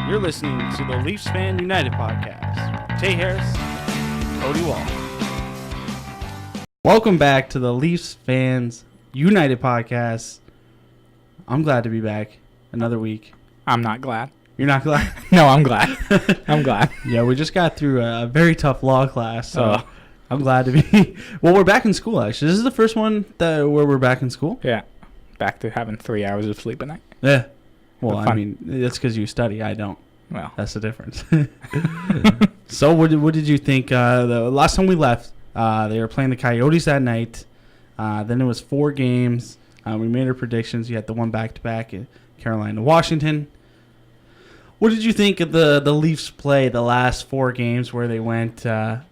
You're listening to the Leafs Fan United podcast. Tate Harris, Cody Wall. Welcome back to the Leafs Fans United podcast. I'm glad to be back another week. I'm not glad. You're not glad? No, I'm glad. I'm glad. Yeah, we just got through a very tough law class, so I'm glad to be. Well, we're back in school, actually. This is the first one where we're back in school. Yeah, back to having 3 hours of sleep a night. Yeah. Well, I mean, that's because you study. I don't. Well, that's the difference. So, what did you think? The last time we left, they were playing the Coyotes that night. Then it was 4 games. We made our predictions. You had the one back-to-back in Carolina, Washington. What did you think of the Leafs play the last 4 games where they went 2-1,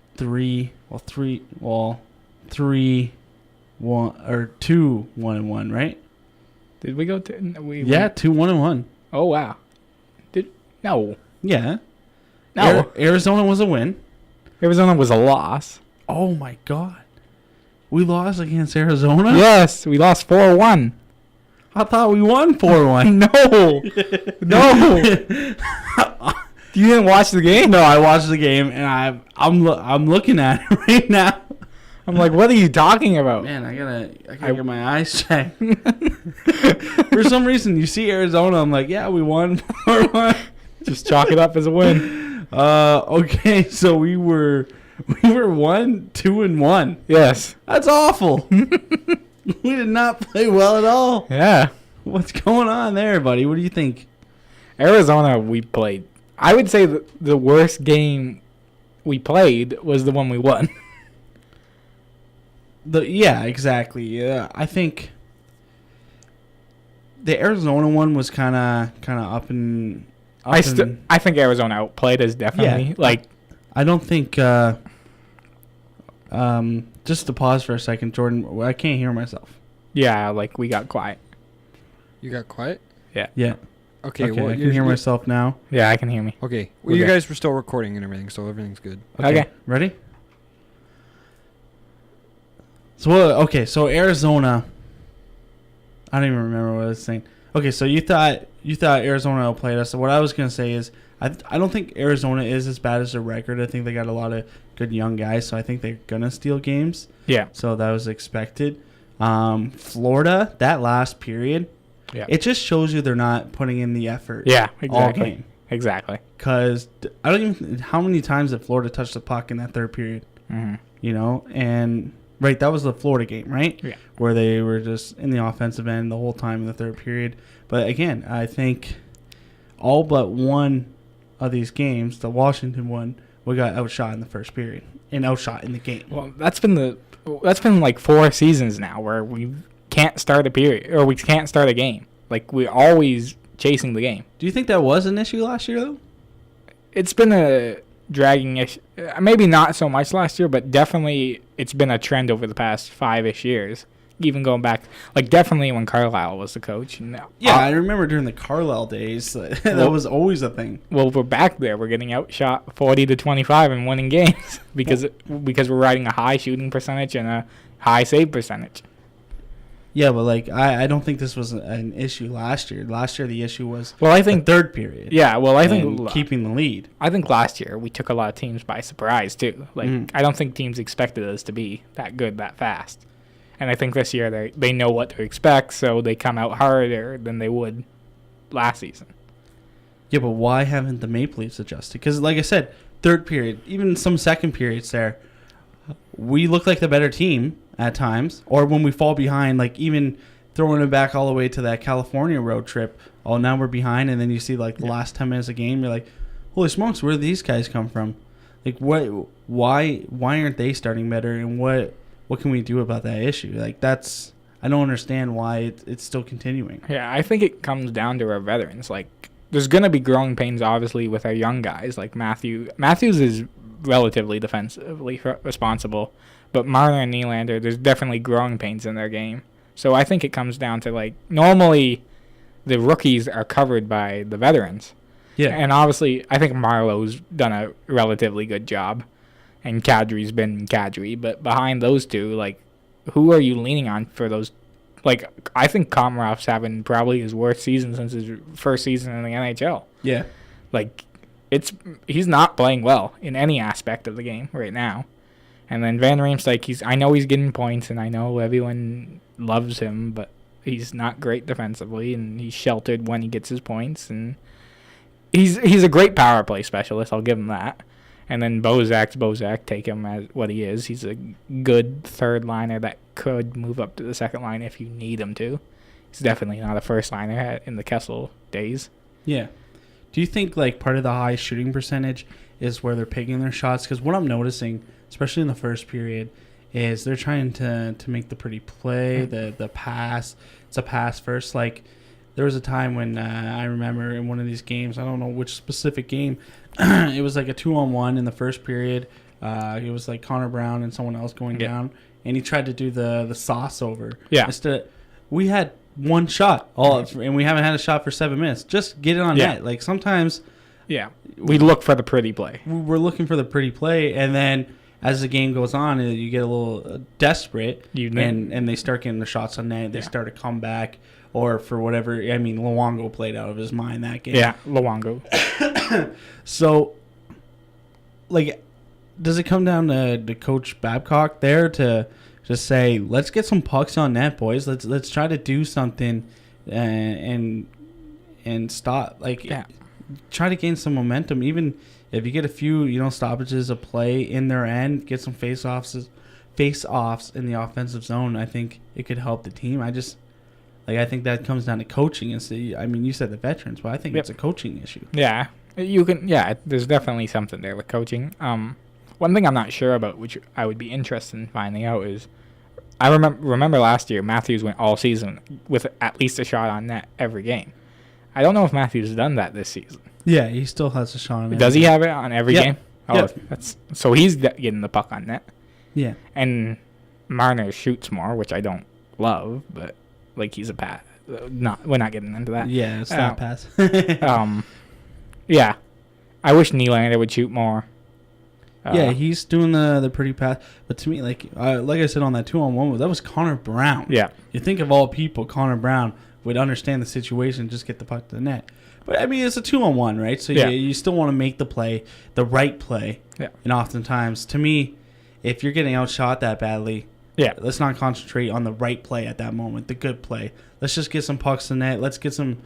right? did we go to? Yeah, 2-1. Oh wow. No. Yeah. No. Arizona was a win. Arizona was a loss. Oh my God. We lost against Arizona? Yes, we lost 4-1. I thought we won 4-1. No. You didn't watch the game? No, I watched the game and I'm looking at it right now. I'm like, what are you talking about? Man, I gotta get my eyes checked. For some reason, you see Arizona, I'm like, yeah, we won 4-1. Just chalk it up as a win. Okay, so we were 1-2-1. Yes. That's awful. We did not play well at all. Yeah. What's going on there, buddy? What do you think? Arizona, we played. I would say the worst game we played was the one we won. Yeah, exactly. Yeah, I think the Arizona one was kind of up and. I think Arizona outplayed us definitely. Yeah, I don't think. Just to pause for a second, Jordan. I can't hear myself. Yeah, we got quiet. You got quiet? Yeah. Yeah. Okay. Well, I can hear myself now. Yeah, I can hear me. Okay. Well, you guys were still recording and everything, so everything's good. Okay. Ready? So so Arizona. I don't even remember what I was saying. Okay, so you thought Arizona outplayed us. So what I was gonna say is I don't think Arizona is as bad as their record. I think they got a lot of good young guys, so I think they're gonna steal games. Yeah. So that was expected. Florida, that last period, yeah, it just shows you they're not putting in the effort. Yeah, exactly. All game. Exactly. Because I don't even how many times did Florida touch the puck in that third period? Mm-hmm. You know, and. Right, that was the Florida game, right? Yeah. Where they were just in the offensive end the whole time in the third period. But again, I think all but one of these games, the Washington one, we got outshot in the first period and outshot in the game. Well, that's been 4 seasons now where we can't start a period or we can't start a game. We're always chasing the game. Do you think that was an issue last year though? It's been a dragging issue. Maybe not so much last year, but definitely it's been a trend over the past 5-ish years. Even going back, definitely when Carlisle was the coach. Yeah, I remember during the Carlisle days, that was always a thing. Well, we're back there. We're getting outshot 40-25 and winning games because we're riding a high shooting percentage and a high save percentage. Yeah, but I don't think this was an issue last year. Last year the issue was I think the third period. Yeah, I think keeping the lead. I think last year we took a lot of teams by surprise too. I don't think teams expected us to be that good that fast. And I think this year they know what to expect, so they come out harder than they would last season. Yeah, but why haven't the Maple Leafs adjusted? Because like I said, third period, even some second periods there, we look like the better team at times, or when we fall behind, even throwing it back all the way to that California road trip. Oh, now we're behind, and then you see the last 10 minutes of the game, you're like, holy smokes, where did these guys come from? Why aren't they starting better, and what can we do about that issue? I don't understand why it's still continuing. Yeah, I think it comes down to our veterans. There's gonna be growing pains, obviously, with our young guys. Matthews is relatively defensively responsible. But Marner and Nylander, there's definitely growing pains in their game. So I think it comes down to, normally the rookies are covered by the veterans. Yeah. And obviously, I think Marlowe's done a relatively good job. And Kadri's been Kadri. But behind those two, who are you leaning on for those? I think Komarov's having probably his worst season since his first season in the NHL. Yeah. Like, he's not playing well in any aspect of the game right now. And then Van Riemsdyk, I know he's getting points, and I know everyone loves him, but he's not great defensively, and he's sheltered when he gets his points. And he's a great power play specialist. I'll give him that. And then Bozak, take him as what he is. He's a good third liner that could move up to the second line if you need him to. He's definitely not a first liner in the Kessel days. Yeah. Do you think like part of the high shooting percentage is where they're picking their shots? Because what I'm noticing, especially in the first period, is they're trying to make the pretty play, the pass. It's a pass first. Like there was a time when I remember in one of these games, I don't know which specific game, it was like a 2-on-1 in the first period. It was like Connor Brown and someone else going down, and he tried to do the sauce over. Yeah. We had one shot, and we haven't had a shot for 7 minutes. Just get it on net. Like sometimes, we look for the pretty play. We're looking for the pretty play, and then as the game goes on, you get a little desperate, and they start getting the shots on net. They start to come back, or for whatever. I mean, Luongo played out of his mind that game. Yeah, Luongo. So, like, does it come down to Coach Babcock there to just say, let's get some pucks on net, boys. Let's try to do something, and stop. Like, try to gain some momentum. Even if you get a few, stoppages of play in their end, get some face-offs in the offensive zone. I think it could help the team. I think that comes down to coaching. You said the veterans, but I think it's a coaching issue. Yeah, there's definitely something there with coaching. One thing I'm not sure about, which I would be interested in finding out, is I remember last year Matthews went all season with at least a shot on net every game. I don't know if Matthews has done that this season. Yeah, he still has a shot on net. Does he have it on every game? Oh, yep. So he's getting the puck on net. Yeah. And Marner shoots more, which I don't love, but like he's a pass. We're not getting into that. Yeah, it's not pass. Yeah. I wish Nylander would shoot more. Yeah, he's doing the pretty pass. But to me, like I said on that 2-on-1, that was Connor Brown. Yeah. You think of all people, Connor Brown would understand the situation, just get the puck to the net. But, I mean, it's a 2-on-1, right? So you still want to make the play, the right play. Yeah. And oftentimes, to me, if you're getting outshot that badly, let's not concentrate on the right play at that moment, the good play. Let's just get some pucks in net. Let's get some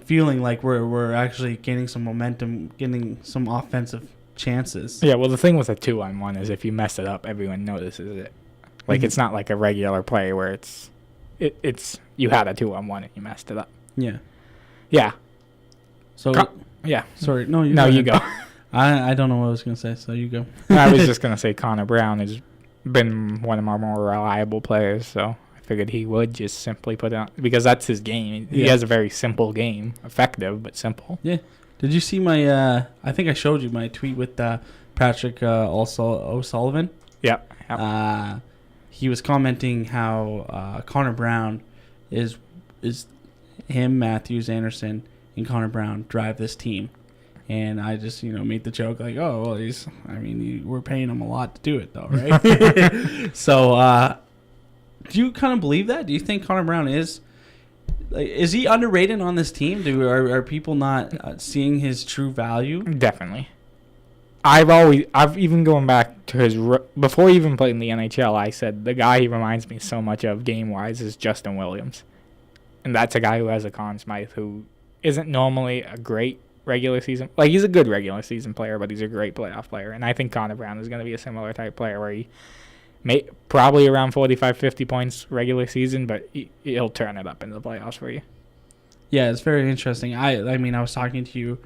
feeling like we're actually gaining some momentum, getting some offensive chances. Yeah, well, the thing with a 2-on-1 is if you mess it up, everyone notices it. Like, it's not like a regular play where it's you had a 2-on-1 and you messed it up. Yeah. Yeah. So, sorry. No, you go. I don't know what I was going to say, so you go. I was just going to say Connor Brown has been one of our more reliable players, so I figured he would just simply put it on, because that's his game. He has a very simple game, effective but simple. Yeah. Did you see my, I think I showed you my tweet with Patrick O'Sullivan? Yep. He was commenting how Connor Brown is him, Matthews, Anderson, and Connor Brown drive this team. And I just, made the joke like, oh, well, we're paying him a lot to do it, though, right? So, do you kind of believe that? Do you think Connor Brown is he underrated on this team? Are people not seeing his true value? Definitely. I've even going back to before he even played in the NHL, I said the guy he reminds me so much of game-wise is Justin Williams. And that's a guy who has a Conn Smythe who isn't normally a great regular season. Like, he's a good regular season player, but he's a great playoff player. And I think Connor Brown is going to be a similar type player where he may probably around 45, 50 points regular season, but he'll turn it up in the playoffs for you. Yeah, it's very interesting. I was talking to you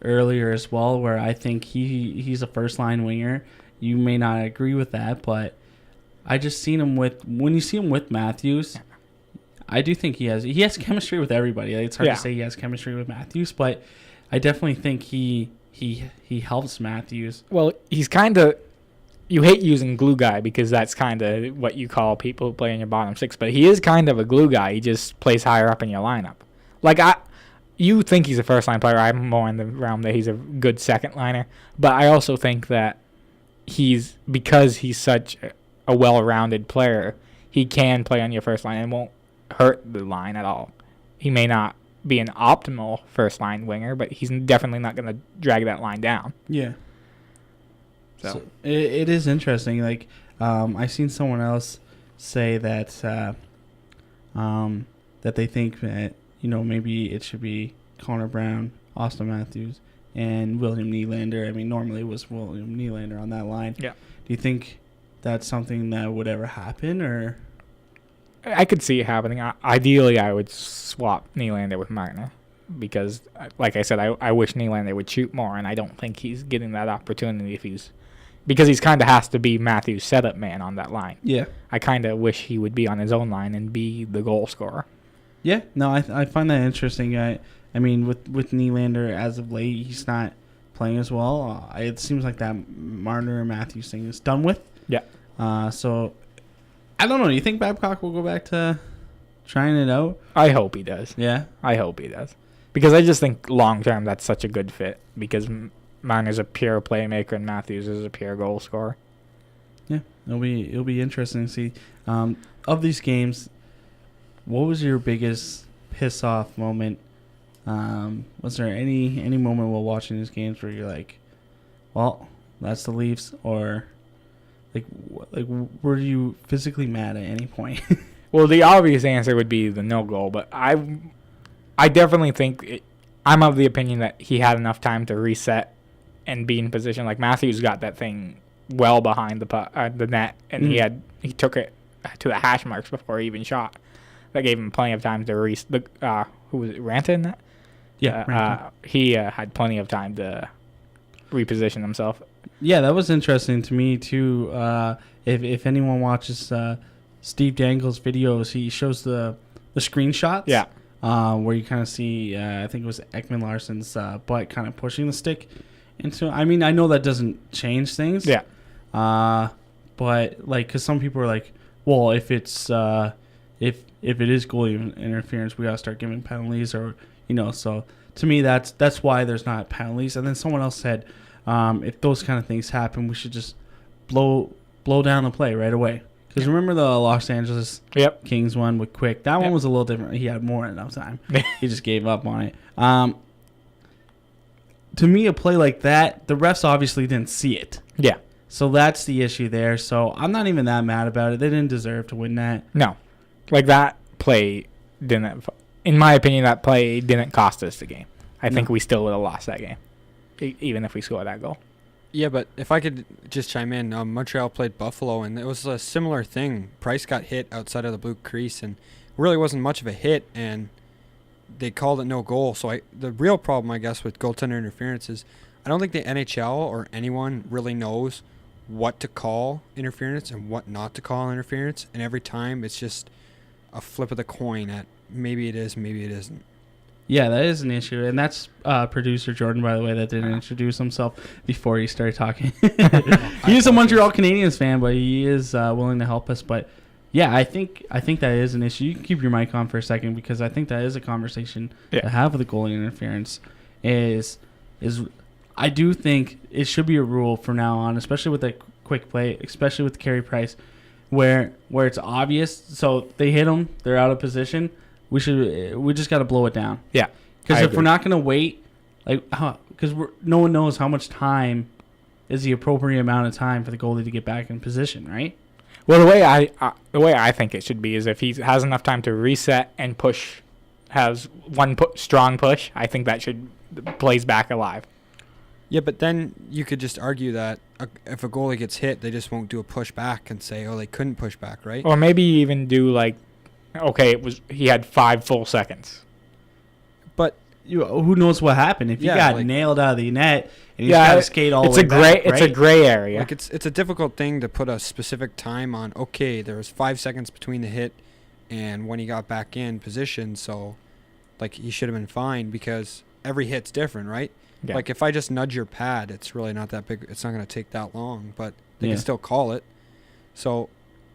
earlier as well, where I think he's a first-line winger. You may not agree with that, but I just seen him when you see him with Matthews, I do think he has chemistry with everybody. It's hard to say he has chemistry with Matthews, but I definitely think he helps Matthews. Well, he's kind of, you hate using glue guy because that's kind of what you call people who play in your bottom six, but he is kind of a glue guy. He just plays higher up in your lineup. Like, you think he's a first-line player. I'm more in the realm that he's a good second-liner. But I also think that because he's such a well-rounded player, he can play on your first line and won't hurt the line at all. He may not be an optimal first line winger, but he's definitely not going to drag that line down. Yeah. So It is interesting. Like, I seen someone else say that that they think that, maybe it should be Connor Brown, Austin Matthews, and William Nylander. I mean, normally it was William Nylander on that line. Yeah. Do you think that's something that would ever happen, or? I could see it happening. Ideally, I would swap Nylander with Marner because, like I said, I wish Nylander would shoot more, and I don't think he's getting that opportunity because he's kind of has to be Matthews' setup man on that line. Yeah. I kind of wish he would be on his own line and be the goal scorer. Yeah. No, I find that interesting. I mean, with Nylander as of late, he's not playing as well. It seems like that Marner and Matthews thing is done with. Yeah. So I don't know. Do you think Babcock will go back to trying it out? I hope he does. Yeah. I hope he does. Because I just think long term that's such a good fit because Marner's a pure playmaker and Matthews is a pure goal scorer. Yeah. It'll be interesting to see. Of these games, what was your biggest piss off moment? Was there any moment while watching these games where you're like, well, that's the Leafs, or like were you physically mad at any point? Well, the obvious answer would be the no goal, but I definitely think I'm of the opinion that he had enough time to reset and be in position. Like Matthews got that thing well behind the net, and he took it to the hash marks before he even shot. That gave him plenty of time to who was it, Ranta in that? Yeah, he had plenty of time to reposition himself. Yeah, that was interesting to me too. If anyone watches Steve Dangle's videos, he shows the screenshots. Yeah. Where you kind of see, I think it was Ekman Larsson's butt kind of pushing the stick into. I mean, I know that doesn't change things. Yeah. But like, because some people are like, well, if it's if it is goalie interference, we gotta start giving penalties, or So to me, that's why there's not penalties. And then someone else said, if those kind of things happen, we should just blow down the play right away. Because remember the Los Angeles Kings one with Quick? That one was a little different. He had more than enough time. He just gave up on it. To me, a play like that, the refs obviously didn't see it. Yeah. So that's the issue there. So I'm not even that mad about it. They didn't deserve to win that. No. Like that play didn't, in my opinion, that play didn't cost us the game. I think we still would have lost that game, even if we scored that goal. Yeah, but if I could just chime in, Montreal played Buffalo, and it was a similar thing. Price got hit outside of the blue crease, and really wasn't much of a hit, and they called it no goal. So the real problem, I guess, with goaltender interference is I don't think the NHL or anyone really knows what to call interference and what not to call interference, and every time it's just a flip of the coin at maybe it is, maybe it isn't. Yeah, that is an issue, and that's producer Jordan, by the way, that didn't introduce himself before he started talking. He is a Montreal Canadiens fan, but he is willing to help us. But yeah, I think that is an issue. You can keep your mic on for a second because I think that is a conversation to have with the goalie interference. Is I do think it should be a rule from now on, especially with the quick play, especially with Carey Price, where it's obvious. So they hit him, they're out of position. We just got to blow it down. Yeah. Because if we're not going to wait, because no one knows how much time is the appropriate amount of time for the goalie to get back in position, right? Well, the way I think it should be is if he has enough time to reset and push, has one strong push, I think that should plays back alive. Yeah, but then you could just argue that if a goalie gets hit, they just won't do a push back and say, oh, they couldn't push back, right? Or maybe even do like, okay, he had 5 full seconds. But who knows what happened if you got nailed out of the net and you just got to skate all the way back, right? It's a gray area. Like it's a difficult thing to put a specific time on. Okay, there was 5 seconds between the hit and when he got back in position, so like he should have been fine because every hit's different, right? Yeah. Like if I just nudge your pad, it's really not that big. It's not going to take that long, but they can still call it. So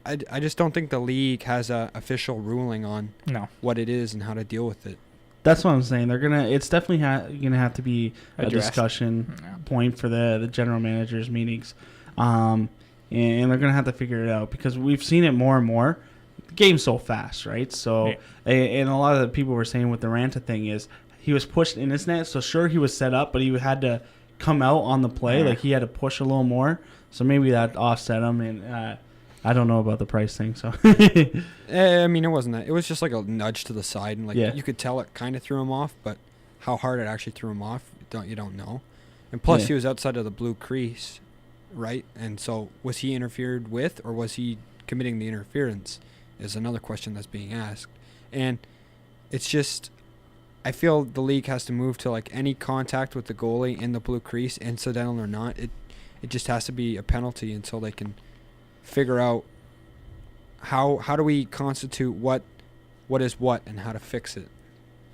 I just don't think the league has a official ruling on what it is and how to deal with it. That's what I'm saying. It's definitely gonna have to be a discussion point for the general managers meetings, and they're gonna have to figure it out because we've seen it more and more. the game's so fast, right? So, Yeah. and a lot of the people were saying with the Ranta thing is he was pushed in his net. So sure, he was set up, but he had to come out on the play. Yeah. Like he had to push a little more. So maybe that offset him. And I don't know about the price thing. So I mean, it wasn't that. It was just like a nudge to the side, and like Yeah. you could tell it kind of threw him off, but how hard it actually threw him off, you don't know. And plus, Yeah. he was outside of the blue crease, right? And so, was he interfered with, or was he committing the interference? Is another question that's being asked. And it's just, I feel the league has to move to like any contact with the goalie in the blue crease, incidental or not. It just has to be a penalty until they can figure out how do we constitute what is what and how to fix it.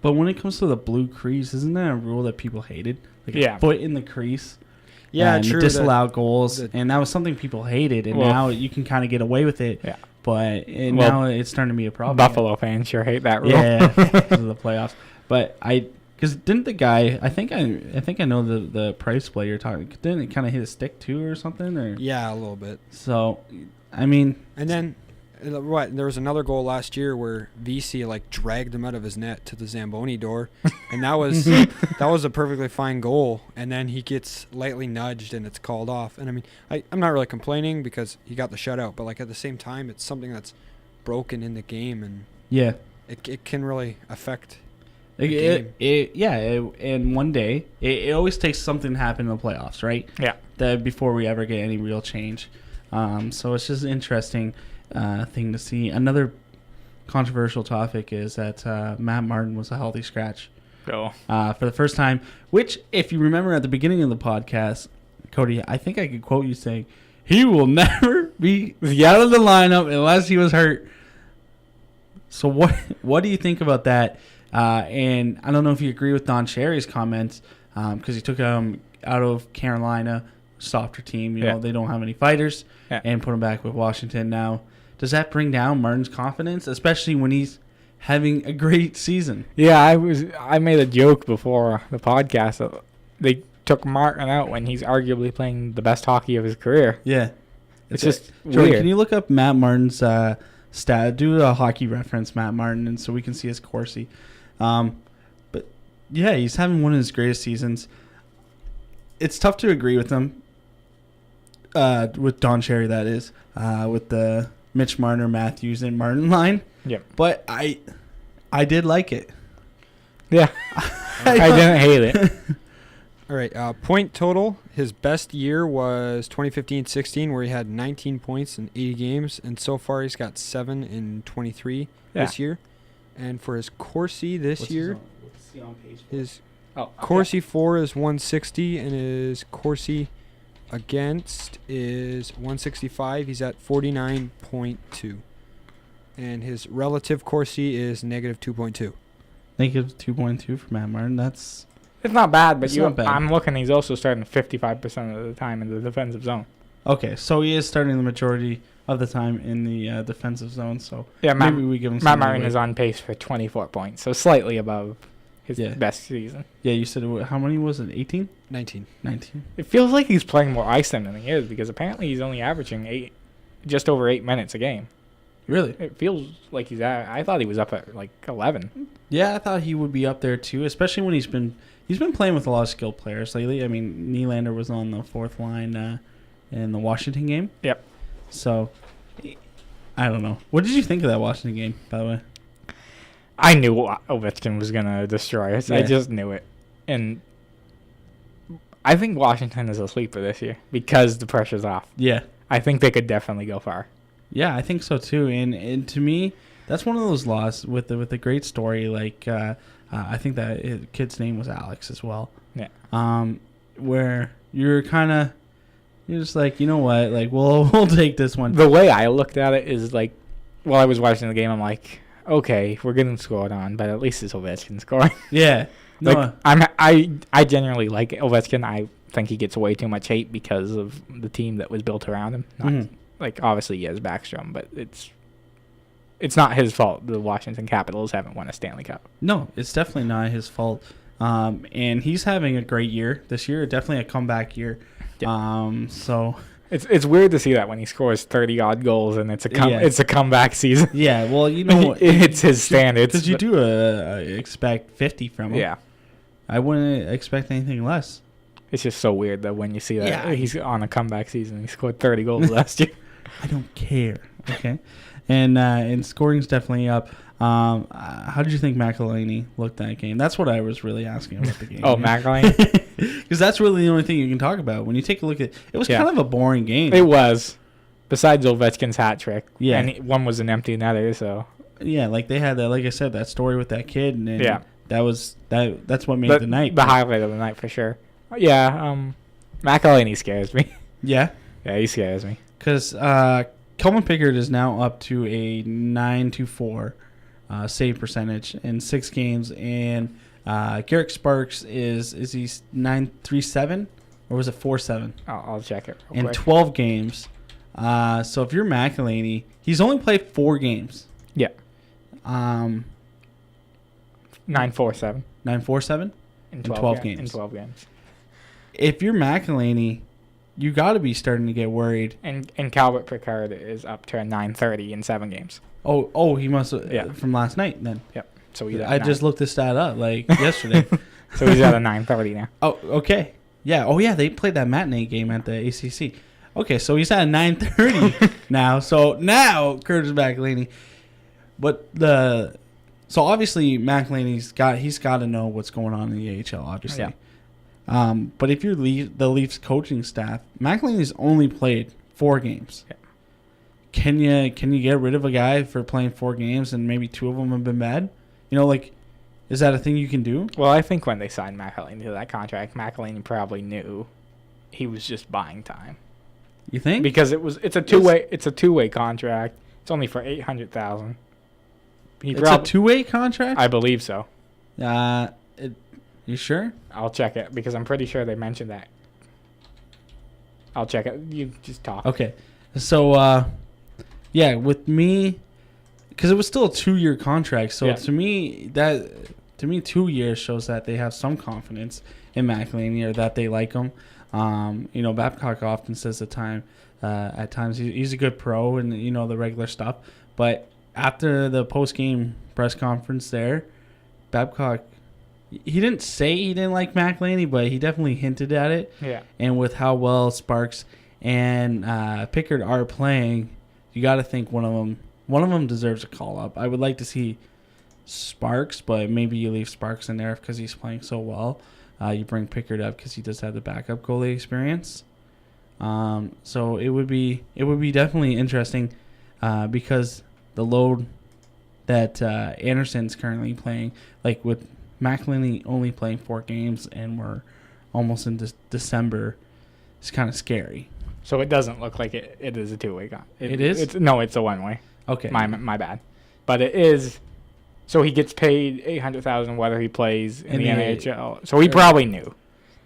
But when it comes to the blue crease, isn't that a rule that people hated? Like Yeah. a foot in the crease. Yeah, and true. Disallowed goals, the- and that was something people hated, and Well, now you can kind of get away with it. Yeah. But Well, now it's starting to be a problem. Buffalo fans sure hate that rule. Yeah, because of the playoffs. But because didn't the guy? I think I know the price play you're talking. Didn't it kind of hit a stick too or something? Or Yeah, a little bit. so, I mean, And then there was another goal last year where VC like dragged him out of his net to the Zamboni door, and that was a perfectly fine goal. And then he gets lightly nudged and it's called off. And I mean, I'm not really complaining because he got the shutout, but like at the same time, it's something that's broken in the game, and yeah. it can really affect. And one day it always takes something to happen in the playoffs, right? Yeah. That before we ever get any real change. So it's just interesting thing to see. Another controversial topic is that Matt Martin was a healthy scratch So for the first time, which, if you remember at the beginning of the podcast, Cody, I think I could quote you saying, he will never be out of the lineup unless he was hurt. So what do you think about that? And I don't know if you agree with Don Cherry's comments because he took him out of Carolina, softer team. You know, they don't have any fighters, and put him back with Washington now. Does that bring down Martin's confidence, especially when he's having a great season? yeah, I made a joke before the podcast. That they took Martin out when he's arguably playing the best hockey of his career. Yeah. It's just Jordan, weird. can you look up Matt Martin's stat? Do a hockey reference, Matt Martin, and so we can see his Corsi. But yeah, he's having one of his greatest seasons. It's tough to agree with him. With Don Cherry, that is, with the Mitch Marner, Matthews, and Martin line. Yep. But I did like it. Yeah. I didn't hate it. All right, point total. His best year was 2015-16, where he had 19 points in 80 games, and so far he's got 7 in 23 this year. And for his Corsi this year, his Corsi 4 is 160, and his Corsi against is 165. He's at 49.2. And his relative Corsi is negative 2.2. Negative 2.2 for Matt Martin. That's... It's not bad, but It's not bad. I'm looking. He's also starting 55% of the time in the defensive zone. Okay, so he is starting the majority of the time in the defensive zone. So Yeah, maybe we give him Matt some Martin leeway. is on pace for 24 points, so slightly above his best season. Yeah, you said how many was it? 18? 19. 19. It feels like he's playing more ice time than he is because apparently he's only averaging just over 8 minutes a game. Really? It feels like he's at. I thought he was up at like 11. Yeah, I thought he would be up there too, especially when he's been playing with a lot of skilled players lately. I mean, Nylander was on the fourth line in the Washington game. Yep. So, I don't know. What did you think of that Washington game, by the way? I knew Ovechkin was going to destroy us. Yeah. I just knew it. And I think Washington is a sleeper this year because the pressure's off. Yeah. I think they could definitely go far. Yeah, I think so too. And to me, that's one of those losses with a great story. Like I think that kid's name was Alex as well. Yeah. Where you're just like, you know what, like we'll take this one. The way I looked at it is like, while I was watching the game, I'm like, okay, we're getting scored on, but at least it's Ovechkin scoring. Yeah. No. Like I genuinely like Ovechkin. I think he gets way too much hate because of the team that was built around him. Not, like obviously he has Backstrom, but it's not his fault. The Washington Capitals haven't won a Stanley Cup. No, it's definitely not his fault. And he's having a great year this year. Definitely a comeback year. Yep. So It's weird to see that when he scores 30 odd goals and it's a comeback season. Yeah, well, you know, it's his standards. Because you do expect 50 from him. Yeah, I wouldn't expect anything less. it's just so weird that when you see that Yeah. he's on a comeback season. He scored 30 goals last year. I don't care. Okay, and scoring's definitely up. How did you think McElhaney looked that game? That's what I was really asking about the game. Oh, McElhaney? Because that's really the only thing you can talk about. When you take a look at it, was Yeah. kind of a boring game. It was. Besides Ovechkin's hat trick. Yeah. And one was an empty netter, so. Yeah, like they had that, like I said, that story with that kid, and Yeah. that's what made the night. The highlight of the night for sure. Yeah, McElhaney scares me. Yeah, Yeah, he scares me. because Coleman Pickard is now up to a 9.24 save percentage in 6 games, and Garrett Sparks is he 9.37 or was it 4.7 I'll check it real in quick. 12 games? So if you're McElhaney, he's only played 4 games. Yeah, 9.47 947 in 12 games. In 12 games. If you're McElhaney, you got to be starting to get worried. And Calvert Pickard is up to a 930 in 7 games. Oh, he must have Yeah. from last night then. Yep. So he's at I just looked this stat up like yesterday. So he's at a 930 now. Oh, okay. Yeah. Oh, yeah. They played that matinee game at the ACC. Okay, so he's at 9:30 now. So now Curtis McElhaney, but so obviously McElhaney's got to know what's going on in the AHL, obviously. Yeah. But if you're the Leafs coaching staff, McElhaney's only played 4 games. Yeah. Can you get rid of a guy for playing 4 games and maybe 2 of them have been bad? You know, like, is that a thing you can do? Well, I think when they signed McElhaney to that contract, McElhaney probably knew he was just buying time. You think? Because it's a two-way contract. It's only for $800,000. It's a 2-way contract? I believe so. You sure? I'll check it because I'm pretty sure they mentioned that. I'll check it. You just talk. Okay. So, yeah, with me, because it was still a 2-year contract. So Yeah. to me, 2 years shows that they have some confidence in McElhaney or that they like him. You know, Babcock often says at times he's a good pro and the regular stuff. But after the post-game press conference there, Babcock, he didn't say he didn't like McElhaney, but he definitely hinted at it. Yeah. And with how well Sparks and Pickard are playing, you got to think one of them deserves a call up. I would like to see Sparks, but maybe you leave Sparks in there because he's playing so well. You bring Pickard up because he does have the backup goalie experience. So it would be definitely interesting because the load that Anderson's currently playing, like with McElhaney only playing 4 games and we're almost in December, it's kind of scary. So it doesn't look like it is a two-way contract. It is? It's a one-way. Okay. My bad. But it is. So he gets paid $800,000 whether he plays in the NHL. So he probably knew.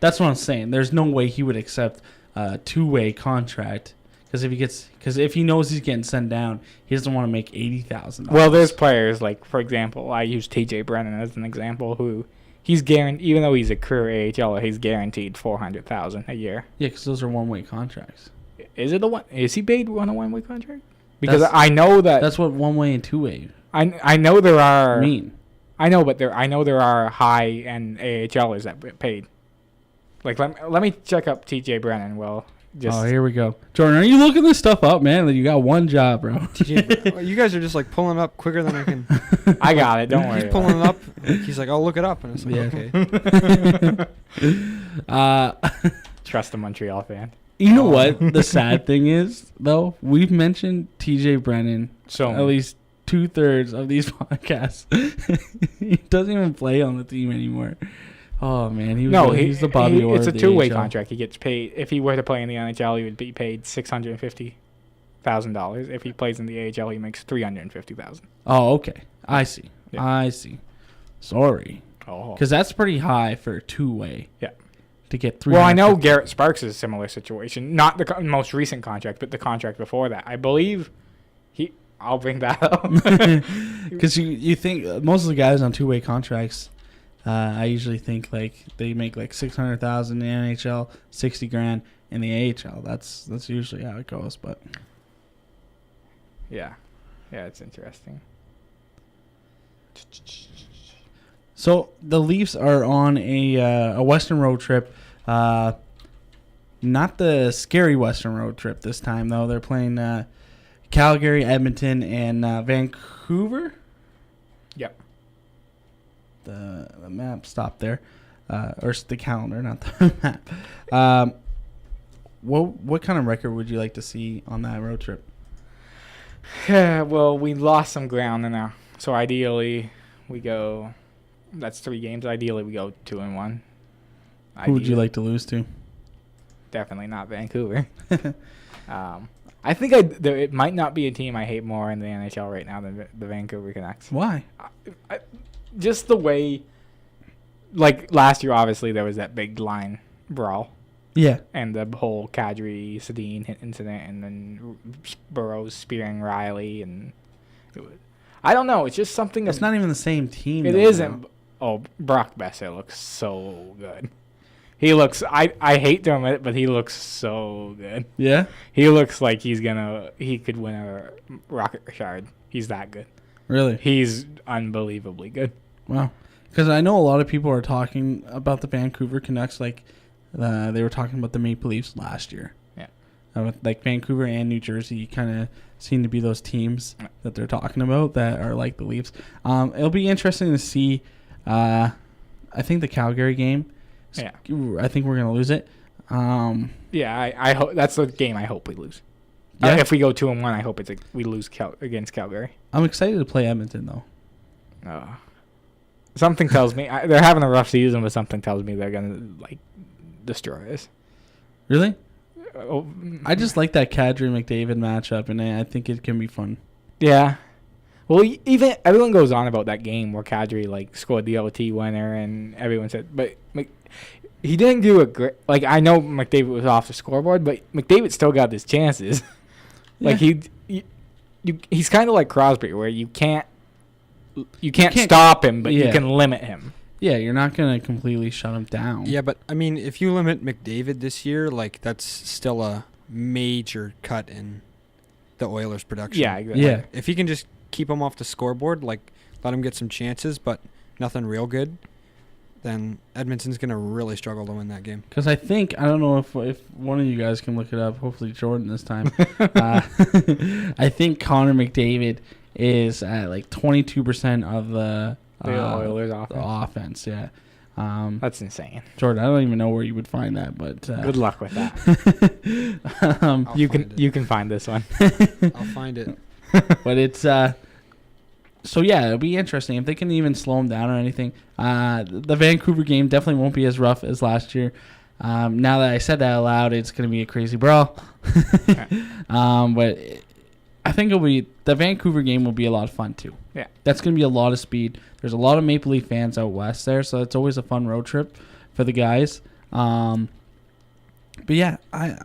That's what I'm saying. There's no way he would accept a 2-way contract because if he knows he's getting sent down, he doesn't want to make $80,000. Well, there's players like, for example, I use TJ Brennan as an example, who he's guaranteed, even though he's a career AHLer, he's guaranteed $400,000 a year. Yeah, because those are 1-way contracts. Is it Is he paid on a one-way contract? Because That's- I know that That's what 1-way and 2-way I know there are. mean. I know, but I know there are high-end AHLers that get paid. Like let me check up TJ Brennan. Well, just Here we go. Jordan, are you looking this stuff up, man? You got one job, bro. TJ, you guys are just like pulling it up quicker than I can. I got it. Don't worry. He's pulling it up. He's like, I'll look it up, and it's like, Yeah. okay. Trust the Montreal fan. You know what the sad thing is, though? We've mentioned TJ Brennan So at least 2/3 of these podcasts. He doesn't even play on the team anymore. Oh, man. He's the Bobby Orr It's a of the two-way AHL. contract. He gets paid. If he were to play in the NHL, he would be paid $650,000. If he plays in the AHL, he makes $350,000. Oh, okay. I see. Yeah. I see. Sorry. Oh. Because that's pretty high for a 2-way. Yeah. To get 3. Well, I know Garrett Sparks is a similar situation. Not the most recent contract, but the contract before that. I believe I'll bring that up. Because you think most of the guys on 2-way contracts, I usually think like they make like 600,000 in the NHL, 60 grand in the AHL. That's usually how it goes. But Yeah, it's interesting. so the Leafs are on a Western road trip. Not the scary Western road trip this time though. They're playing Calgary, Edmonton, and Vancouver. Yep. The map stopped there, or the calendar, not the map. What kind of record would you like to see on that road trip? Well, we lost some ground in there, so ideally we go. That's 3 games. Ideally, we go 2-1. Who would you like to lose to? Definitely not Vancouver. I think it might not be a team I hate more in the NHL right now than the Vancouver Canucks. Why? Just the way, like last year, obviously there was that big line brawl. Yeah. And the whole Kadri-Sedin incident, and then Burrows spearing Riley, and I don't know. It's just something. It's not even the same team. It isn't. Oh, Brock Besser looks so good. He looks. I hate to admit it, but he looks so good. Yeah. He looks like he could win a Rocket Richard. He's that good. Really? He's unbelievably good. Wow. Because I know a lot of people are talking about the Vancouver Canucks like they were talking about the Maple Leafs last year. Yeah. Like Vancouver and New Jersey kind of seem to be those teams that they're talking about that are like the Leafs. It'll be interesting to see. I think the Calgary game. Yeah. I think we're gonna lose it. Yeah, I hope that's the game. I hope we lose. Yeah. If we go 2-1, I hope we lose against Calgary. I'm excited to play Edmonton though. Something tells me they're having a rough season, but something tells me they're gonna destroy us. Really? Oh, I just like that Kadri McDavid matchup, and I think it can be fun. Yeah. Well, even everyone goes on about that game where Kadri scored the OT winner, and everyone said, but he didn't do a great. I know McDavid was off the scoreboard, but McDavid still got his chances. Yeah. He's kind of like Crosby, where you can't stop him, but you can limit him. Yeah, you're not going to completely shut him down. Yeah, but, I mean, if you limit McDavid this year, that's still a major cut in the Oilers' production. Yeah, exactly. Yeah. If he can just keep him off the scoreboard, let him get some chances, but nothing real good, then Edmonton's going to really struggle to win that game. Because I don't know if one of you guys can look it up, hopefully Jordan this time. I think Connor McDavid is at 22% of the Oilers offense. Yeah. That's insane. Jordan, I don't even know where you would find that, but good luck with that. You can find this one. I'll find it. But it's so yeah, it'll be interesting if they can even slow them down or anything. The Vancouver game definitely won't be as rough as last year. Now that I said that out loud, it's going to be a crazy brawl. But I think the Vancouver game will be a lot of fun too. Yeah, that's going to be a lot of speed. There's a lot of Maple Leaf fans out west there, so it's always a fun road trip for the guys. But yeah, I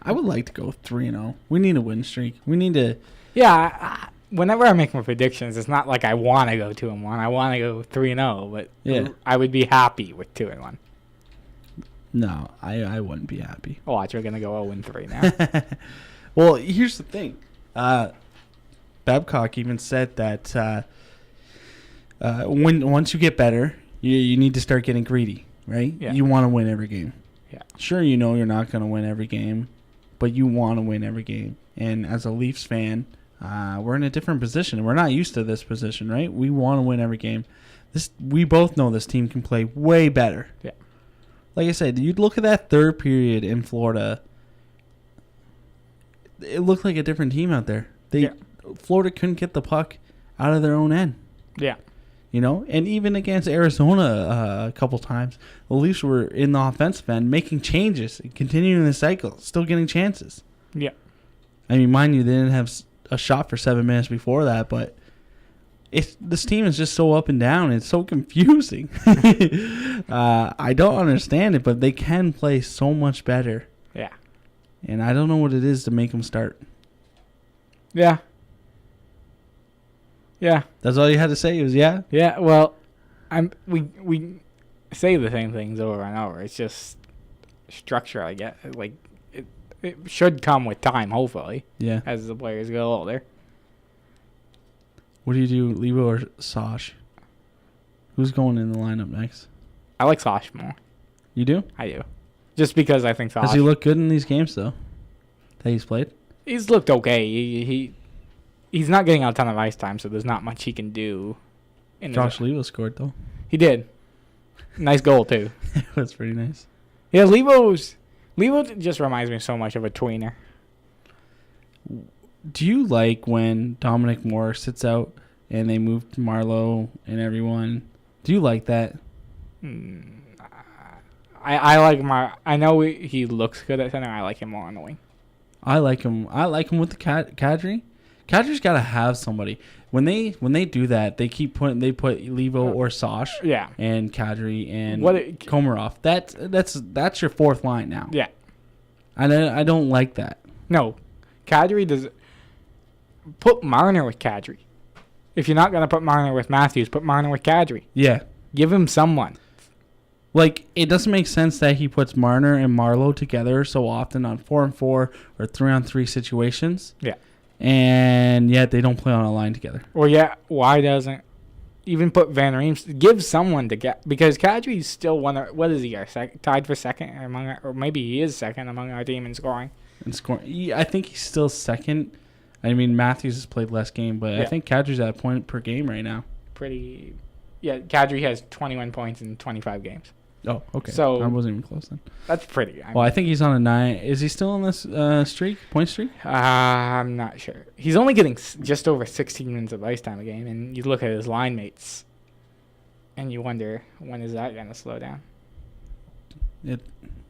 would like to go 3-0. We need a win streak. We need to. Yeah. Whenever I make my predictions, it's not like I want to go 2-1. I want to go 3-0, but yeah. I would be happy with 2-1. No, I wouldn't be happy. Watch, we're gonna go 0-3 now. Well, here's the thing. Babcock even said that once you get better, you need to start getting greedy, right? Yeah. You want to win every game. Yeah. Sure, you're not going to win every game, but you want to win every game. And as a Leafs fan, we're in a different position. We're not used to this position, right? We want to win every game. We both know this team can play way better. Yeah. Like I said, you'd look at that third period in Florida. It looked like a different team out there. Florida couldn't get the puck out of their own end. Yeah. And even against Arizona a couple times, the Leafs were in the offensive end making changes, continuing the cycle, still getting chances. Yeah. I mean, mind you, they didn't have a shot for 7 minutes before that, but this team is just so up and down. It's so confusing. I don't understand it, but they can play so much better. Yeah. And I don't know what it is to make them start. Yeah. Yeah. That's all you had to say was yeah? Yeah, well, We say the same things over and over. It's just structure. I get like it should come with time. Hopefully, Yeah. as the players get older. What do you do, Levo or Sosh? Who's going in the lineup next? I like Sosh more. You do? I do, just because I think Sosh. Does he look good in these games though? That he's played? He's looked okay. He's not getting a ton of ice time, so there's not much he can do. Josh Levo scored though. He did. Nice goal too. That's pretty nice. Yeah, Levo just reminds me so much of a tweener. Do you like when Dominic Moore sits out and they move Marlowe and everyone? Do you like that? I like I know he looks good at center. I like him more on the wing. I like him. I like him with the Kadri. Kadri's got to have somebody. When they do that, they put Levo or Sosh, Yeah. and Kadri and What Komarov. That's your fourth line now. Yeah. And I don't like that. No, Kadri does. Put Marner with Kadri. If you're not gonna put Marner with Matthews, put Marner with Kadri. Yeah. Give him someone. Like, it doesn't make sense that he puts Marner and Marlowe together so often on 4-on-4 or 3-on-3 situations. Yeah. And yet they don't play on a line together. Or yeah, why doesn't even put Van Reems? Give someone to get, because Kadri's still what is he? Tied for second among or maybe he is second among our team in scoring. And scoring. I think he's still second. I mean, Matthews has played less game, but Yeah. I think Kadri's at a point per game right now. Yeah, Kadri has 21 points in 25 games. Oh, okay. So- I wasn't even close then. That's pretty. I think he's on a 9. Is he still on this point streak? I'm not sure. He's only getting just over 16 minutes of ice time a game, and you look at his line mates, and you wonder, when is that going to slow down? What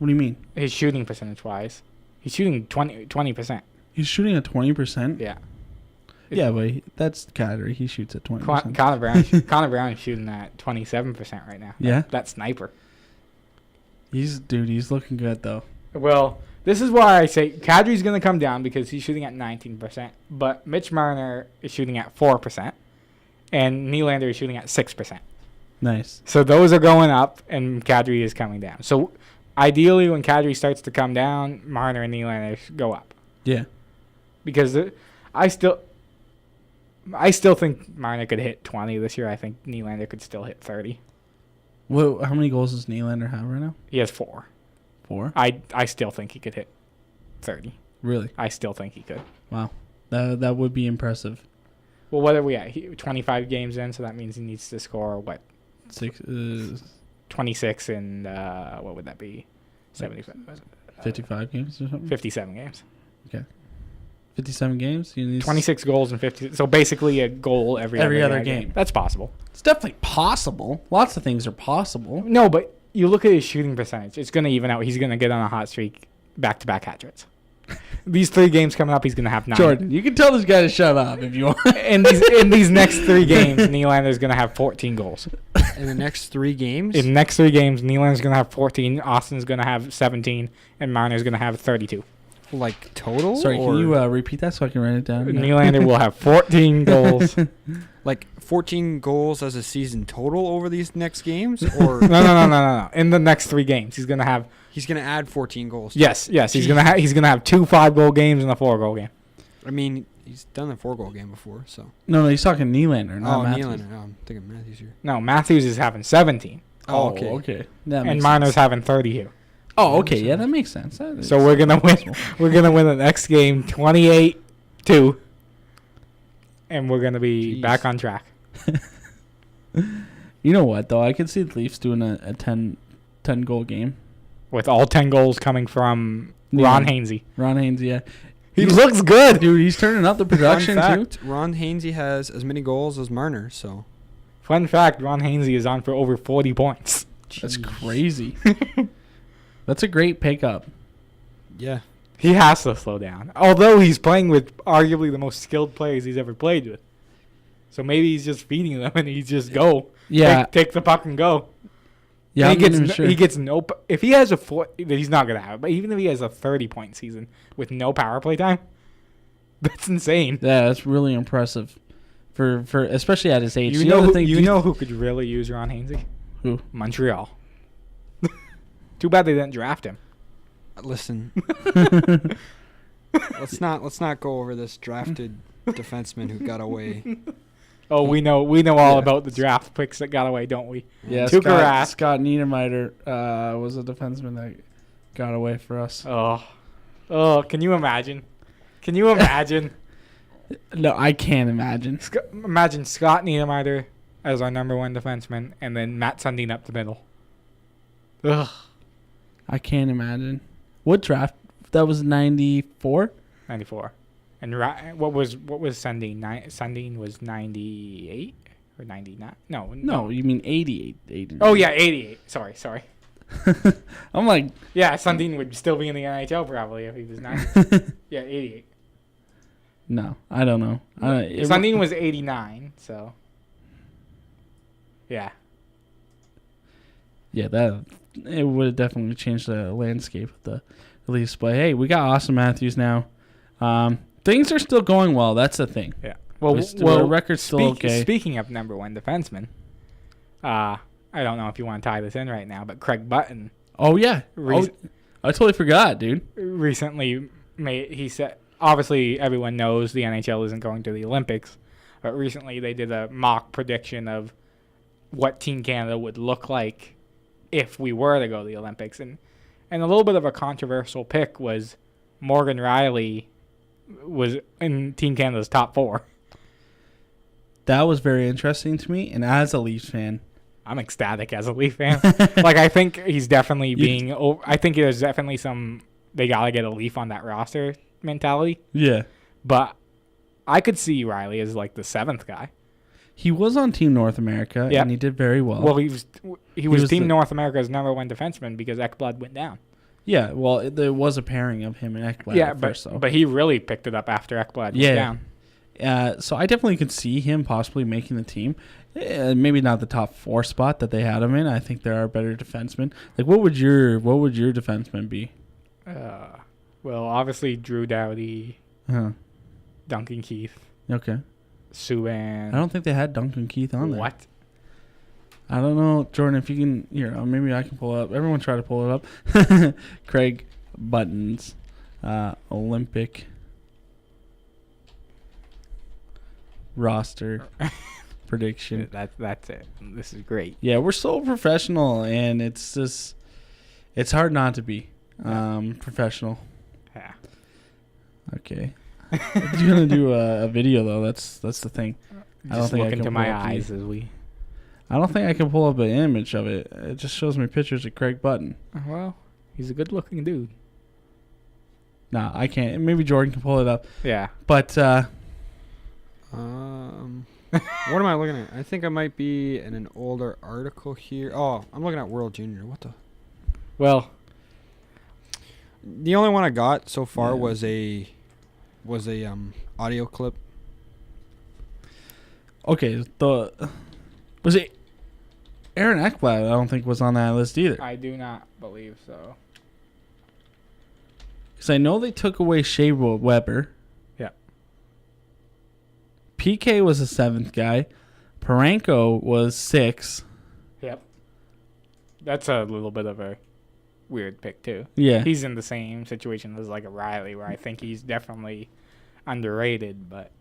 do you mean? His shooting percentage-wise. He's shooting 20%. He's shooting at 20%? Yeah. Yeah, but that's Kadri. He shoots at 20%. Connor Brown is shooting at 27% right now. Yeah? That sniper. He's looking good, though. Well, this is why I say Kadri's going to come down because he's shooting at 19%, but Mitch Marner is shooting at 4%, and Nylander is shooting at 6%. Nice. So those are going up, and Kadri is coming down. So ideally, when Kadri starts to come down, Marner and Nylander go up. Yeah. Because I still think Marner could hit 20 this year. I think Nylander could still hit 30. Well, how many goals does Nylander have right now? He has 4. 4? I still think he could hit 30. Really? I still think he could. Wow. That would be impressive. Well, what are we at? 25 games in, so that means he needs to score, 26 and, what would that be? 75. 55 games or something? 57 games. Okay. 57 games? 26 goals and 50. So basically a goal every other game. That's possible. It's definitely possible. Lots of things are possible. No, but you look at his shooting percentage. It's going to even out. He's going to get on a hot streak, back-to-back hat-tricks. These 3 games coming up, he's going to have 9. Jordan, you can tell this guy to shut up if you want. in these next 3 games, Nylander's going to have 14 goals. In the next 3 games? In the next 3 games, Nylander's going to have 14, Austin's going to have 17, and Marner's going to have 32. Like total? Sorry, or can you repeat that so I can write it down? Nylander will have 14 goals. like 14 goals as a season total over these next games? Or No. In the next 3 games, he's going to have... He's going to add 14 goals. Yes. He's going to have 2 5-goal games and a 4-goal game. I mean, he's done a 4-goal game before, so. No, he's talking Nylander, not Matthews. Nylander. No, I'm thinking Matthews here. No, Matthews is having 17. Oh, okay. That And makes Marner's sense. having 32. Oh, okay. Yeah, that makes sense. So we're gonna win. We're gonna win the next game 28-2, and we're gonna be back on track. You know what though? I could see the Leafs doing a 10 goal game With all 10 goals coming from Ron Hainsey. Ron Hainsey, yeah. He looks good, Dude, he's turning up the production Fun fact, too. Ron Hainsey has as many goals as Marner, so. Fun fact: Ron Hainsey is on for over 40 points. That's crazy. That's a great pickup. Yeah. He has to slow down. Although he's playing with arguably the most skilled players he's ever played with. So maybe he's just feeding them and he just go. Yeah. Take the puck and go. Yeah, And I'm he gets no. If he has he's not gonna have it. But even if he has a 30-point season with no power play time, that's insane. Yeah, that's really impressive. for especially at his age. You The know other who, thing- you know who could really use Ron Hainsey? Who? Montreal. Too bad they didn't draft him. Listen, let's not go over this drafted defenseman who got away. Oh, we know all about the draft picks that got away, don't we? Yeah, Tuukka Rask. Scott Niedermeyer was a defenseman that got away for us. Oh, can you imagine? Can you imagine? No, I can't imagine. Imagine Scott Niedermeyer as our number one defenseman, and then Matt Sundin up the middle. Ugh. I can't imagine. What draft? That was 94? 94. And what was Sundin? Sundin was 98 or 99? No, you mean 88. 89. Oh yeah, 88. Sorry. I'm like, Yeah, Sundin would still be in the NHL probably if he was 90. Yeah, 88. no, I don't know. Sundin was 89, so yeah. Yeah, that it would have definitely changed the landscape of the Leafs. But hey, we got Austin Matthews now. Things are still going well. That's the thing. Yeah. Our record's still okay. Speaking of number one defenseman, I don't know if you want to tie this in right now, but Craig Button. Oh yeah. I totally forgot, dude. Recently, he said, obviously everyone knows the NHL isn't going to the Olympics, but recently they did a mock prediction of what Team Canada would look like if we were to go to the Olympics, and a little bit of a controversial pick was Morgan Riley was in Team Canada's top 4. That was very interesting to me, and as a Leafs fan, I'm ecstatic as a Leaf fan. Like, I think he's definitely I think there's definitely they gotta get a Leaf on that roster mentality. Yeah. But I could see Riley as like the 7th guy. He was on Team North America, and he did very well. Well, he was Team North America's number one defenseman because Ekblad went down. Yeah, well, there was a pairing of him and Ekblad first, but he really picked it up after Ekblad went down. So I definitely could see him possibly making the team. Maybe not the top 4 spot that they had him in. I think there are better defensemen. Like, what would your defenseman be? Well, obviously Drew Doughty, Duncan Keith, Okay. Subban. I don't think they had Duncan Keith on there. What? I don't know, Jordan. If you can, maybe I can pull it up. Everyone try to pull it up. Craig Button's Olympic roster prediction. That's it. This is great. Yeah, we're so professional, and it's hard not to be professional. Yeah. Okay. You're gonna do a video though. That's the thing. Just look into my eyes as we. I don't think I can pull up an image of it. It just shows me pictures of Craig Button. Well, he's a good-looking dude. Nah, I can't. Maybe Jordan can pull it up. Yeah. But What am I looking at? I think I might be in an older article here. Oh, I'm looking at World Junior. What the? Well, the only one I got so far was a audio clip. okay, was it Aaron Ekblad? I don't think was on that list either. I do not believe so. Because I know they took away Shea Weber. Yeah. PK was the 7th guy. Parenko was 6. Yep. That's a little bit of a weird pick too. Yeah. He's in the same situation as like a Riley, where I think he's definitely underrated, but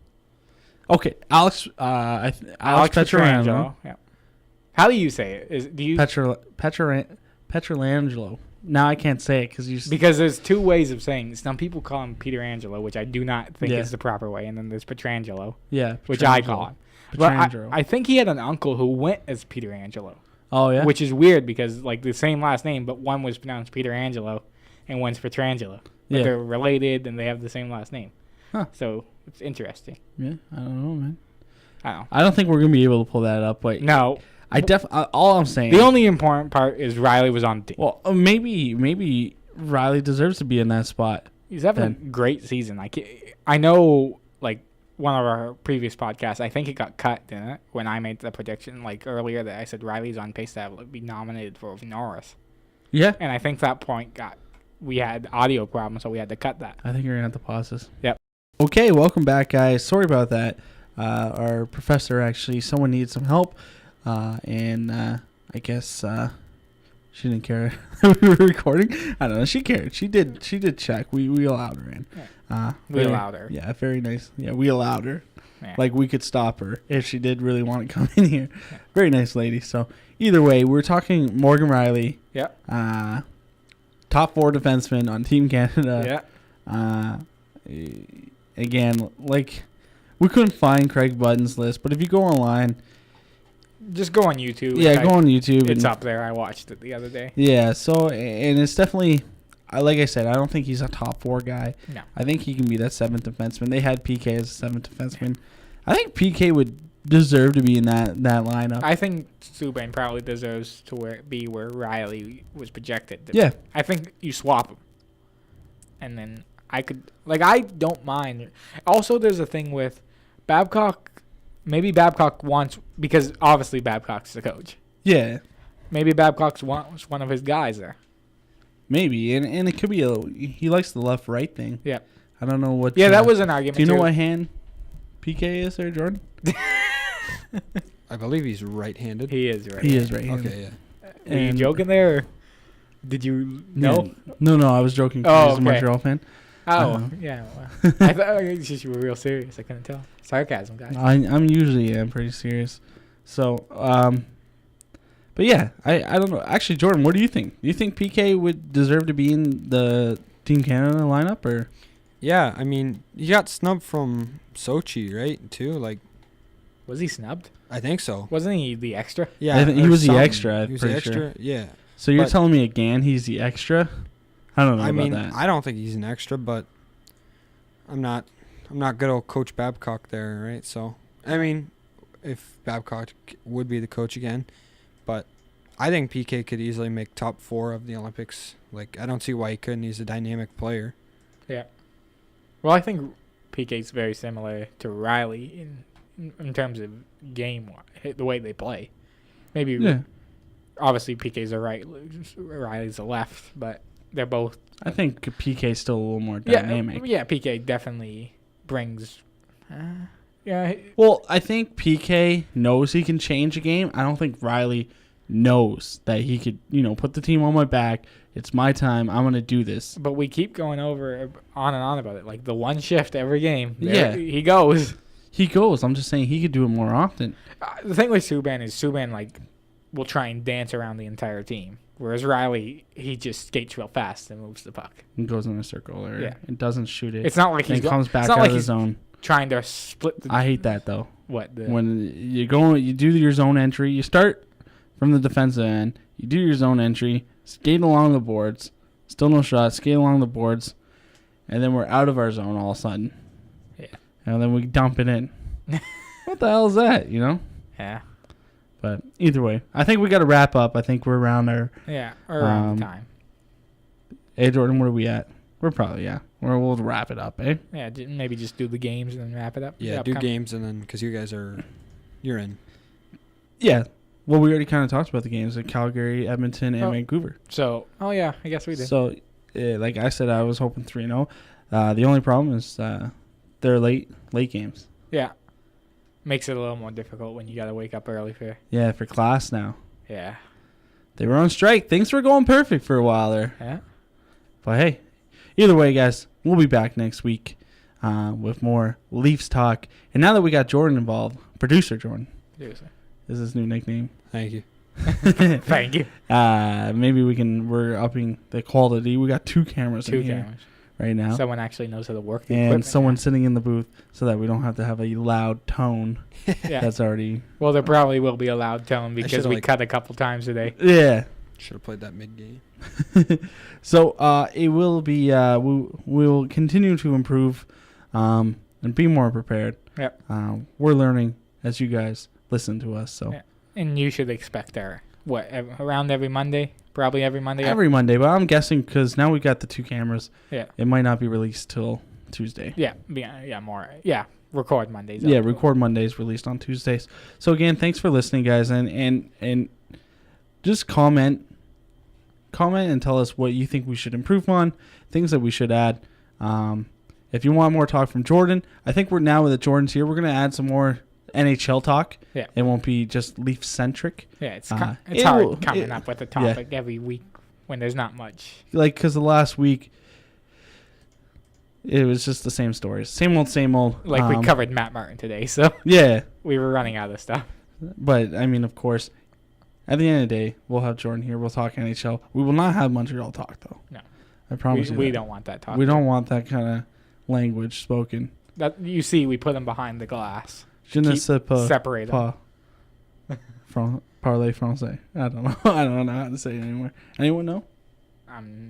Okay, Alex Pietrangelo. Yeah. How do you say it? Do you Pietrangelo. Now I can't say it because there's 2 ways of saying it. Some people call him Pietrangelo, which I do not think is the proper way, and then there's Pietrangelo, which I call him. But I think he had an uncle who went as Pietrangelo. Oh yeah, which is weird because like the same last name, but one was pronounced Pietrangelo and one's Pietrangelo. But they're related and they have the same last name. Huh. So it's interesting. Yeah, I don't know, man. I don't think we're gonna be able to pull that up. But no, all I'm saying. The only important part is Riley was on the team. Well, maybe Riley deserves to be in that spot. He's having a great season. I know, like one of our previous podcasts, I think it got cut, didn't it? When I made the prediction like earlier that I said Riley's on pace to be nominated for Norris. Yeah. And I think that point we had audio problems, so we had to cut that. I think you're gonna have to pause this. Yep. Okay, welcome back, guys. Sorry about that. our professor actually, someone needs some help, and I guess she didn't care that we were recording. I don't know. She cared. She did check. We allowed her in. We allowed her. Yeah, very nice. Yeah, we allowed her. Yeah. Like, we could stop her if she did really want to come in here. Yeah. Very nice lady. So, either way, we're talking Morgan Riley. Yeah. Top 4 defenseman on Team Canada. Yeah. Again, like, we couldn't find Craig Budden's list, but if you go online, just go on YouTube. Yeah, go on YouTube. It's up there. I watched it the other day. Yeah, so, and it's definitely, like I said, I don't think he's a top 4 guy. No. I think he can be that 7th defenseman. They had PK as a 7th defenseman. I think PK would deserve to be in that lineup. I think Subban probably deserves to be where Riley was projected. Yeah. I think you swap him. And then I don't mind. Also, there's a thing with Babcock. Maybe Babcock wants, because obviously Babcock's the coach. Yeah. Maybe Babcock wants one of his guys there. Maybe, and it could be he likes the left-right thing. Yeah. I don't know what. Yeah, that was an argument. Do you know what hand PK is there, Jordan? I believe he's right-handed. He is right. He is right-handed. Okay, yeah. Are you joking there? Or did you know? No, I was joking. Oh, He's a Montreal fan. Oh, yeah. Well, I thought you were real serious. I couldn't tell. Sarcasm, guys. I'm usually pretty serious. So, but yeah, I don't know. Actually, Jordan, what do you think? Do you think PK would deserve to be in the Team Canada lineup, or? Yeah, I mean, he got snubbed from Sochi, right? Too, like. Was he snubbed? I think so. Wasn't he the extra? Yeah, he was the extra. He was the extra. Sure. Yeah. So you're telling me again he's the extra? I don't know about that. I don't think he's an extra, but I'm not good old Coach Babcock there, right? So, I mean, if Babcock would be the coach again, but I think PK could easily make top 4 of the Olympics. Like, I don't see why he couldn't. He's a dynamic player. Yeah. Well, I think PK's very similar to Riley in terms of game, the way they play. Maybe, yeah. Obviously PK's a right, Riley's a left, but they're both. I think PK's still a little more dynamic. Yeah, PK definitely brings. Yeah. Well, I think PK knows he can change a game. I don't think Riley knows that he could, put the team on my back. It's my time. I'm going to do this. But we keep going over on and on about it. Like the one shift every game. Yeah. He goes. I'm just saying he could do it more often. The thing with Subban is will try and dance around the entire team. Whereas Riley, he just skates real fast and moves the puck. And goes in a circle and doesn't shoot it. It's not like he comes back out of the zone. Trying to split I hate that, though. What? When you do your zone entry, you start from the defensive end, you do your zone entry, skate along the boards, still no shot, skate along the boards, and then we're out of our zone all of a sudden. Yeah. And then we dump it in. What the hell is that, Yeah. But either way, I think we got to wrap up. I think we're around our around time. Hey, Jordan, where are we at? We're probably, we'll wrap it up, eh? Yeah, maybe just do the games and then wrap it up. Yeah, do games and then, because you guys you're in. Yeah. Well, we already kind of talked about the games at Calgary, Edmonton, and Vancouver. So, I guess we did. So, like I said, I was hoping 3-0. The only problem is they're late games. Yeah. Makes it a little more difficult when you got to wake up early for. Yeah, for class now. Yeah. They were on strike. Things were going perfect for a while there. Yeah. But hey, either way, guys, we'll be back next week with more Leafs talk. And now that we got Jordan involved, producer Jordan. Seriously. Is his new nickname. Thank you. Thank you. Maybe we're upping the quality. We got 2 cameras in here right now. Someone actually knows how to work the and equipment. Someone sitting in the booth so that we don't have to have a loud tone. Yeah. That's already. Well, there probably will be a loud tone because we cut a couple times today. Yeah. Should have played that mid-game. So it will be. We will continue to improve and be more prepared. Yep. We're learning as you guys listen to us. So. Yeah. And you should expect around every Monday. Probably every Monday. Every Monday, but I'm guessing because now we got the 2 cameras. Yeah. It might not be released till Tuesday. Yeah. More. Yeah. Record Mondays. Yeah. Record Mondays, released on Tuesdays. So again, thanks for listening, guys, and just comment and tell us what you think we should improve on, things that we should add. If you want more talk from Jordan, I think we're now with Jordan's here. We're going to add some more NHL talk. Yeah. It won't be just Leaf centric. Yeah, it's hard coming up with a topic every week when there's not much. Like, because the last week, it was just the same stories. Same old. Like, we covered Matt Martin today, so yeah. we were running out of stuff. But, I mean, of course, at the end of the day, we'll have Jordan here. We'll talk NHL. We will not have Montreal talk, though. No. I promise you. We don't want that talk. We don't want that kind of language spoken. That you see, we put them behind the glass. Je ne sais pas. Separate them. Parler français. I don't know. I don't know how to say it anymore. Anyone know?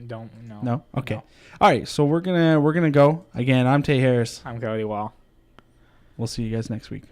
Don't know. No? Okay. No. All right, so we're gonna go. Again, I'm Tate Harris. I'm Cody Wall. We'll see you guys next week.